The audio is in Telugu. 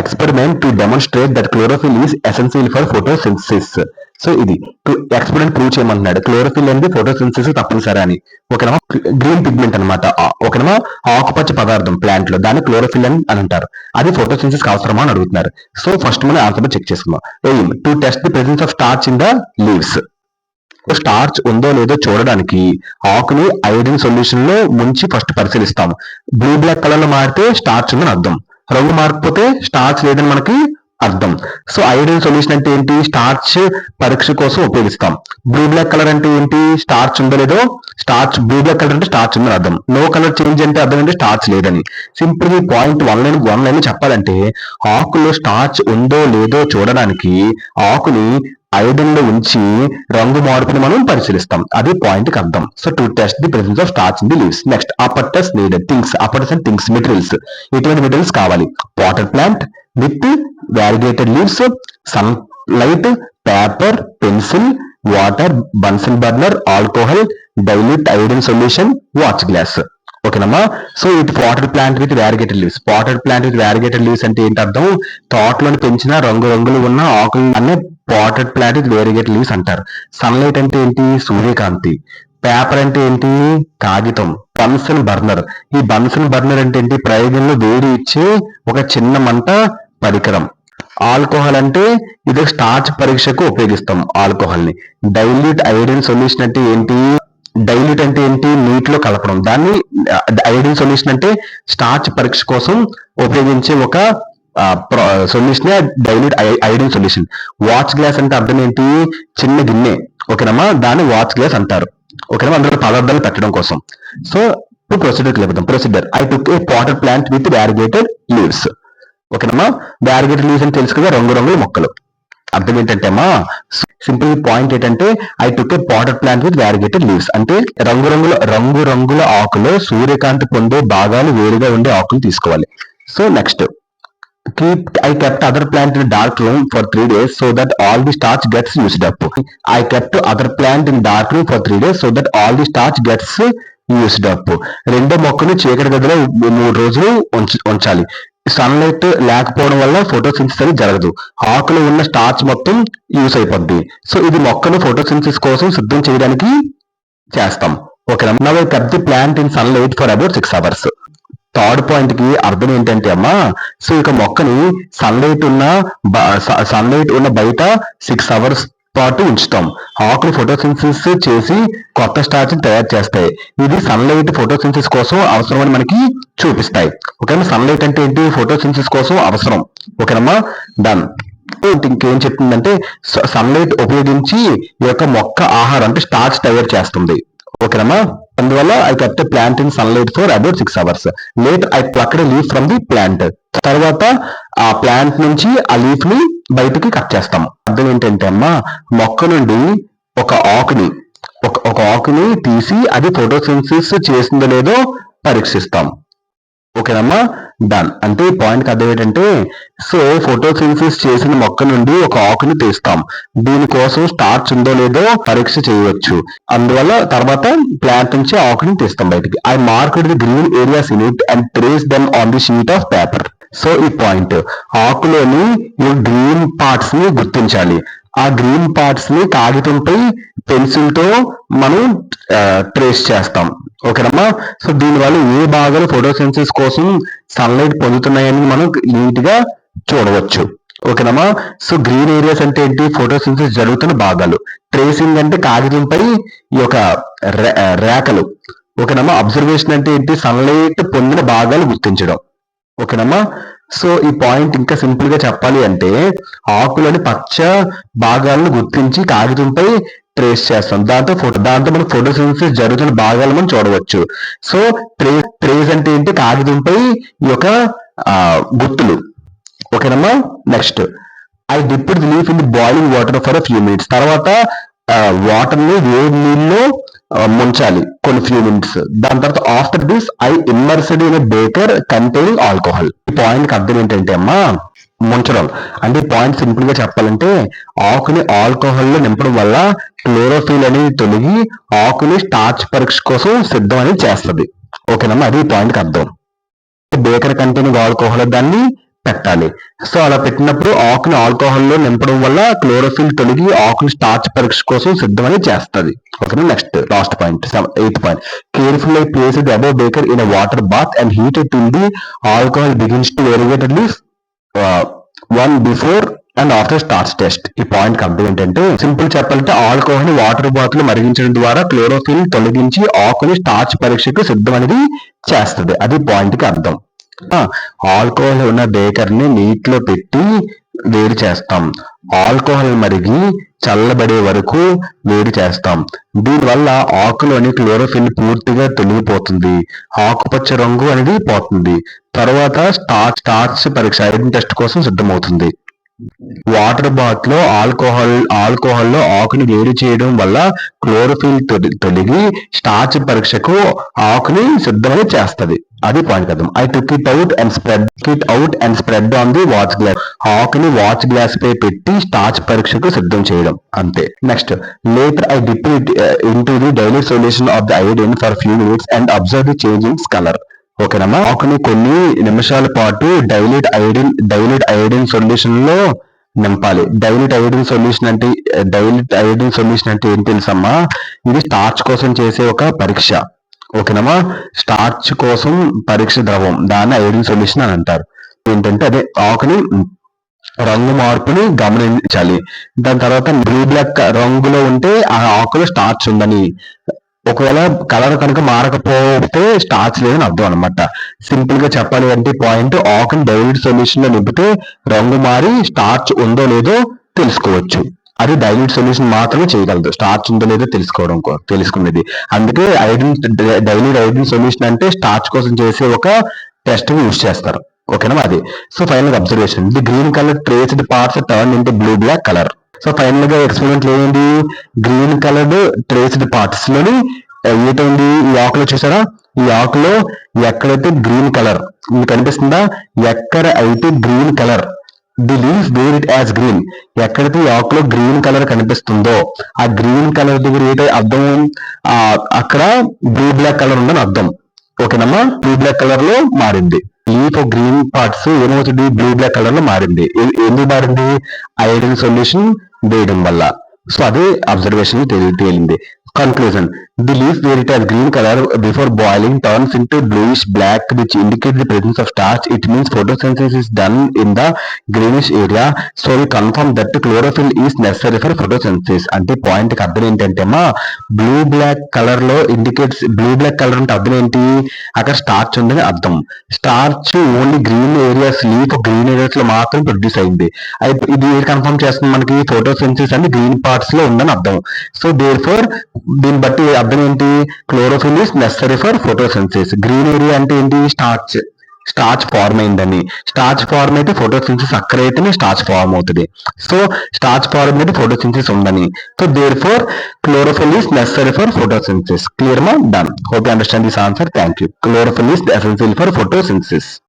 experiment to demonstrate that chlorophyll is essential for photosynthesis. So ఇది ఎక్స్పెరిమెంట్ ప్రూవ్ చేయమంటున్నాడు. క్లోరోఫిల్ అనేది ఫోటోసింథసిస్ తప్పనిసరి అని. ఓకేనా, గ్రీన్ పిగ్మెంట్ అనమాట. ఓకేనా, ఆకుపచ్చ పదార్థం ప్లాంట్ లో, దాన్ని క్లోరోఫిల్ అని అంటారు. అది ఫోటోసింథసిస్ అవసరమా అని అడుగుతున్నారు. సో ఫస్ట్ మనం ఆన్సర్ చెక్ చేసుకుందాం. Aim to test the presence of starch in the leaves. Starch ఉందో లేదో చూడడానికి ఆకుని ఐడిన్ సొల్యూషన్ లో ముంచి ఫస్ట్ పరిశీలిస్తాం. బ్లూ బ్లాక్ కలర్ లో మారితే స్టార్చ్ ఉందని అర్థం, రంగు మారకపోతే స్టార్చ్ లేదని మనకి అర్థం. సో ఐడిన్ సొల్యూషన్ అంటే ఏంటి, స్టార్చ్ పరీక్ష కోసం ఉపయోగిస్తాం. బ్లూ బ్లాక్ కలర్ అంటే ఏంటి, స్టార్చ్ ఉందో లేదో, స్టార్చ్ బ్లూ బ్లాక్ కలర్ అంటే స్టార్చ్ ఉందని అర్థం. నో కలర్ చేంజ్ అంటే అర్థం అంటే స్టార్చ్ లేదని. సింపుల్ పాయింట్ వన్ లైన్ చెప్పాలంటే ఆకులో స్టార్చ్ ఉందో లేదో చూడడానికి ఆకుని ఐడిన్ లో ఉంచి రంగు మార్పుని మనం పరిశీలిస్తాం. అది పాయింట్ కి అర్థం. So to test the presence of starch in the leaves. Next apparatus needed things. Apparatus and things materials. ఎటువంటి మెటీరియల్స్ కావాలి? Water plant with variegated leaves, sunlight, paper, pencil, water, Bunsen burner, alcohol, dilute iodine solution, watch glass. ఓకేనమ్మా. సో ఇది water plant with variegated leaves. Water plant with variegated leaves అంటే ఏంటి అర్థం, తోటలోని పెంచిన రంగురంగులు ఉన్న ఆకులు అనే water plant with variegated leaves అంటారు. సన్లైట్ అంటే ఏంటి, సూర్యకాంతి. పేపర్ అంటే ఏంటి, కాగితం. Bunsen burner. ఈ బన్సన్ బర్నర్ అంటే ఏంటి, ప్రయోగంలో వేడి ఇచ్చే ఒక చిన్న మంట పరికరం. ఆల్కహాల్ అంటే ఇది స్టార్చ్ పరీక్షకు ఉపయోగిస్తాం ఆల్కహాల్ ని. డైల్యూట్ ఐడిన్ సొల్యూషన్ అంటే ఏంటి, డైల్యూట్ అంటే ఏంటి, నీటిలో కలపడం. దాన్ని ఐడిన్ సొల్యూషన్ అంటే స్టార్చ్ పరీక్ష కోసం ఉపయోగించే ఒక solution dilute iodine solution. Watch glass అంటే అర్థం ఏంటి, చిన్న గిన్నె. ఓకేనమ్మా, దాన్ని వాచ్ గ్లాస్ అంటారు. ఓకేనా, అందులో పదార్థాలు పెట్టడం కోసం. సో ఇప్పుడు ప్రొసీడర్ లేపుదాం. Procedure I took a water plant with variegated leaves. ఓకేనమ్మా, variegated leaves అని తెలుసు కదా, రంగురంగుల మొక్కలు. అర్థం ఏంటంటే అమ్మా, సింపుల్ పాయింట్ ఏంటంటే I took a water plant with variegated leaves అంటే రంగురంగుల ఆకులో సూర్యకాంతి పొందే భాగాలు వేరుగా ఉండే ఆకులు తీసుకోవాలి. So next I kept other plant in a dark room for 3 days so that all the starch gets used up. I kept other plant in dark room for 3 days so that all the starch gets used up. రెండో మొక్కను చీకటి గదిలో 3 రోజులు ఉంచాలి. సన్లైట్ లేకపోవడం వల్ల ఫోటోసింథసిస్ అనేది జరగదు. ఆకులో ఉన్న స్టార్చ్ మొత్తం యూస్ అయిపోద్ది. సో ఇది మొక్కను ఫోటోసింథసిస్ కోసం సిద్ధం చేయడానికి చేస్తాం. ఓకేనా. Now I kept the plant in sunlight for about 6 hours. Third point కి అర్థం ఏంటంటే అమ్మా, సో ఇక మొక్కని సన్లైట్ ఉన్న బయట 6 hours పాటు ఉంచుతాం. ఆకులు ఫోటోసింథసిస్ చేసి కొత్త స్టార్చ్ తయారు చేస్తాయి. ఇది సన్లైట్ ఫోటోసింథసిస్ కోసం అవసరమని మనకి చూపిస్తాయి. ఓకేనా, సన్లైట్ అంటే ఏంటి, ఫోటోసింథసిస్ కోసం అవసరం. ఓకేనమ్మా, డన్. ఇంకేం చెప్తుందంటే సన్లైట్ ఉపయోగించి ఈ యొక్క మొక్క ఆహారం అంటే స్టార్చ్ తయారు చేస్తుంది. ఓకేనమ్మా, అందువల్ల I kept plant in sunlight for about 6 hours. Later I plucked leaf from the plant. తర్వాత ఆ ప్లాంట్ నుంచి ఆ లీఫ్ ని బయటికి కట్ చేస్తాం. అర్థం ఏంటంటే అమ్మా, మొక్క నుండి ఒక ఆకుని తీసి అది ఫోటోసింథసిస్ చేసిందో లేదో పరీక్షిస్తాం. ఓకేనమ్మా, డన్. అంటే ఈ పాయింట్ అర్థం ఏంటంటే, సో ఫోటోసింథసిస్ చేసిన మొక్క నుండి ఒక ఆకుని తీస్తాం. దీనికోసం స్టార్చ్ ఉందో లేదో పరీక్ష చేయవచ్చు. అందువల్ల తర్వాత ప్లాంట్ నుంచి ఆకుని తీస్తాం బయటికి. I marked the green areas in it and trace them on the sheet of paper. So ఈ పాయింట్ ఆకులోని గ్రీన్ పార్ట్స్ ని గుర్తించాలి. ఆ గ్రీన్ పార్ట్స్ ని కాగితంపై పెన్సిల్ తో మనం ట్రేస్ చేస్తాం. ఓకేనమ్మా, సో దీనివల్ల ఏ భాగాలు ఫోటోసింథసిస్ కోసం సన్లైట్ పొందుతున్నాయని మనం నీట్ గా చూడవచ్చు. ఓకేనమ్మా, సో గ్రీన్ ఏరియాస్ అంటే ఏంటి, ఫోటోసింథసిస్ జరుగుతున్న భాగాలు. ట్రేసింగ్ అంటే కాగితంపై ఈ యొక్క రేఖలు. ఓకేనమ్మా, అబ్జర్వేషన్ అంటే ఏంటి, సన్లైట్ పొందిన భాగాలు గుర్తించడం. ఓకేనమ్మా, సో ఈ పాయింట్ ఇంకా సింపుల్ గా చెప్పాలి అంటే ఆకులోని పచ్చ భాగాలను గుర్తించి కాగితంపై ట్రేస్ చేస్తాం. దాంతో మనకు ఫోటోసింథసిస్ జరుగుతున్న భాగాలు మనం చూడవచ్చు. సో ట్రేస్ అంటే ఏంటి, కాగితంపై ఈ యొక్క గుర్తులు. ఓకేనమ్మా, next I dipped the leaf in the boiling water for few minutes. తర్వాత వాటర్ ని వేడి నీళ్ళలో ముంచాలి కొన్ని ఫ్యూ మినిట్స్. దాని తర్వాత after this I immersed in a beaker containing alcohol. ఈ పాయింట్ అర్థం ఏంటంటే అమ్మా, ముంచడం అంటే పాయింట్ సింపుల్ గా చెప్పాలంటే ఆకుని ఆల్కహాల్ లో నింపడం వల్ల క్లోరోఫిల్ అనేది తొలగి ఆకుని స్టార్చ్ పరీక్ష కోసం సిద్ధం అనేది చేస్తుంది. ఓకేనమ్మా, అది పాయింట్ కి అర్థం. బేకర్ కంటైనింగ్ ఆల్కహాల్ దాన్ని పెట్టాలి. సో అలా పెట్టినప్పుడు ఆకుని ఆల్కహాల్ లో నింపడం వల్ల క్లోరోఫిల్ తొలగి ఆకుని స్టార్చ్ పరీక్ష కోసం సిద్ధమని చేస్తుంది. ఓకేనా. Next last point, 8th point. Carefully place the above beaker in water bath and heat it till the alcohol begins to variegate at least 1 before and after starch test. ఈ పాయింట్ అర్థం ఏంటంటే, సింపుల్ చెప్పాలంటే ఆల్కహాల్ ని వాటర్ బాత్ లో మరిగించడం ద్వారా క్లోరోఫిల్ తొలగించి ఆకుని స్టార్చ్ పరీక్షకు సిద్ధం అనేది చేస్తుంది. అది పాయింట్ కి అర్థం. ఆల్కహాల్ ఉన్న బేకర్ ని నీటిలో పెట్టి వేడి చేస్తాం. ఆల్కహాల్ మరిగి చల్లబడే వరకు వేడి చేస్తాం. దీనివల్ల ఆకులోని క్లోరోఫిల్ పూర్తిగా తొలగిపోతుంది. ఆకుపచ్చ రంగు అనేది పోతుంది. తర్వాత స్టార్చ్ పరీక్ష ఐరన్ టెస్ట్ కోసం సిద్ధమవుతుంది. వాటర్ బాత్ లో ఆల్కహాల్ లో ఆకుని వేడి చేయడం వల్ల క్లోరోఫిల్ తొలగి స్టార్చ్ పరీక్షకు ఆకుని సిద్ధమని చేస్తది. అది పాయింట్ కదా. I took it out and spread on the watch glass. ఆకుని వాచ్ గ్లాస్ పై పెట్టి స్టార్చ్ పరీక్షకు సిద్ధం చేయడం అంతే. Next, later I dip it into the dilute solution of the iodine for few minutes and observe the change in colour. ఓకేనమ్మా. ఆకుని కొన్ని నిమిషాల పాటు డైల్యూట్ ఐడిన్ సొల్యూషన్ లో నింపాలి. డైల్యూట్ ఐడిన్ సొల్యూషన్ అంటే ఏం తెలుసమ్మా? ఇది స్టార్చ్ కోసం చేసే ఒక పరీక్ష. ఓకేనమ్మా. స్టార్చ్ కోసం పరీక్ష ద్రవం, దాన్ని ఐడిన్ సొల్యూషన్ అని అంటారు. ఏంటంటే అదే ఆకుని రంగు మార్పుని గమనించాలి. దాని తర్వాత బ్లూ బ్లాక్ రంగులో ఉంటే ఆ ఆకులో స్టార్చ్ ఉందని, ఒకవేళ కలర్ కనుక మారకపోతే స్టార్చ్ లేదని అర్థం అనమాట. సింపుల్ గా చెప్పాలి అంటే పాయింట్, ఆకుని డైల్యూట్ సొల్యూషన్ లో నింపితే రంగు మారి స్టార్చ్ ఉందో లేదో తెలుసుకోవచ్చు. అది డైల్యూట్ సొల్యూషన్ మాత్రమే చేయగలదు, స్టార్చ్ ఉందో లేదో తెలుసుకునేది. అందుకే డైల్యూట్ ఐడిన్ సొల్యూషన్ అంటే స్టార్చ్ కోసం చేసే ఒక టెస్ట్ యూజ్ చేస్తారు. ఓకేనా. అది so final observation, the green colour traced parts turn into blue black colour. So final గా ఎక్స్పెరిమెంట్ ఏంటి? గ్రీన్ కలర్డ్ ట్రేస్డ్ పార్ట్స్ లోని ఏటైంది? ఈ ఆకులో చూసారా? ఈ ఆకులో ఎక్కడైతే గ్రీన్ కలర్ మీకు కనిపిస్తుందా? ఎక్కడ అయితే green colour, the leaf where it as green, ఎక్కడైతే ఈ ఆకులో గ్రీన్ కలర్ కనిపిస్తుందో ఆ గ్రీన్ కలర్ దగ్గర ఏంటో అర్థం, అక్కడ బ్లూ బ్లాక్ కలర్ ఉందని అర్థం. ఓకేనమ్మా. బ్లూ బ్లాక్ కలర్ లో మారింది. లీఫ్ గ్రీన్ పార్ట్స్ ఏమవుతుంది? బ్లూ బ్లాక్ కలర్ లో మారింది. ఎందుకు మారింది? ఐరన్ సొల్యూషన్ వేయడం వల్ల. సో అదే అబ్జర్వేషన్ తేలింది. Conclusion, the leaf where it has green color before boiling turns into bluish black, which indicates the presence of starch. It means photosynthesis is done in the greenish area. So we confirm that chlorophyll is necessary for photosynthesis. అంటే పాయింట్ కి అర్థం ఏంటంటే అమ్మా, బ్లూ బ్లాక్ కలర్ లో ఇండికేట్స్, బ్లూ బ్లాక్ కలర్ అంటే అర్థం ఏంటి? అక్కడ స్టార్చ్ ఉందని అర్థం. Starch only green areas, leaf green areas లో మాత్రం ప్రొడ్యూస్ అయింది. ఇది కన్ఫర్మ్ చేస్తుంది మనకి, ఫోటోసింథసిస్ అంటే గ్రీన్ పార్ట్స్ లో ఉందని అర్థం. సో దేర్ ఫోర్ దీన్ని బట్టి అర్థం ఏంటి? Chlorophyll is necessary for photosynthesis. Green area అంటే ఏంటి? స్టార్చ్ ఫార్మ్ అయిందని. స్టార్చ్ ఫార్మ్ అయితే ఫోటోసింథసిస్ అక్కడైతేనే స్టార్చ్ ఫార్మ్ అవుతుంది. సో స్టార్చ్ ఫార్మ్ అయితే ఫోటోసింథసిస్ ఉందని. So therefore chlorophyll is necessary for photosynthesis. Clear మా? Done. Hope you understand this answer. Thank you. Chlorophyll is essential for photosynthesis.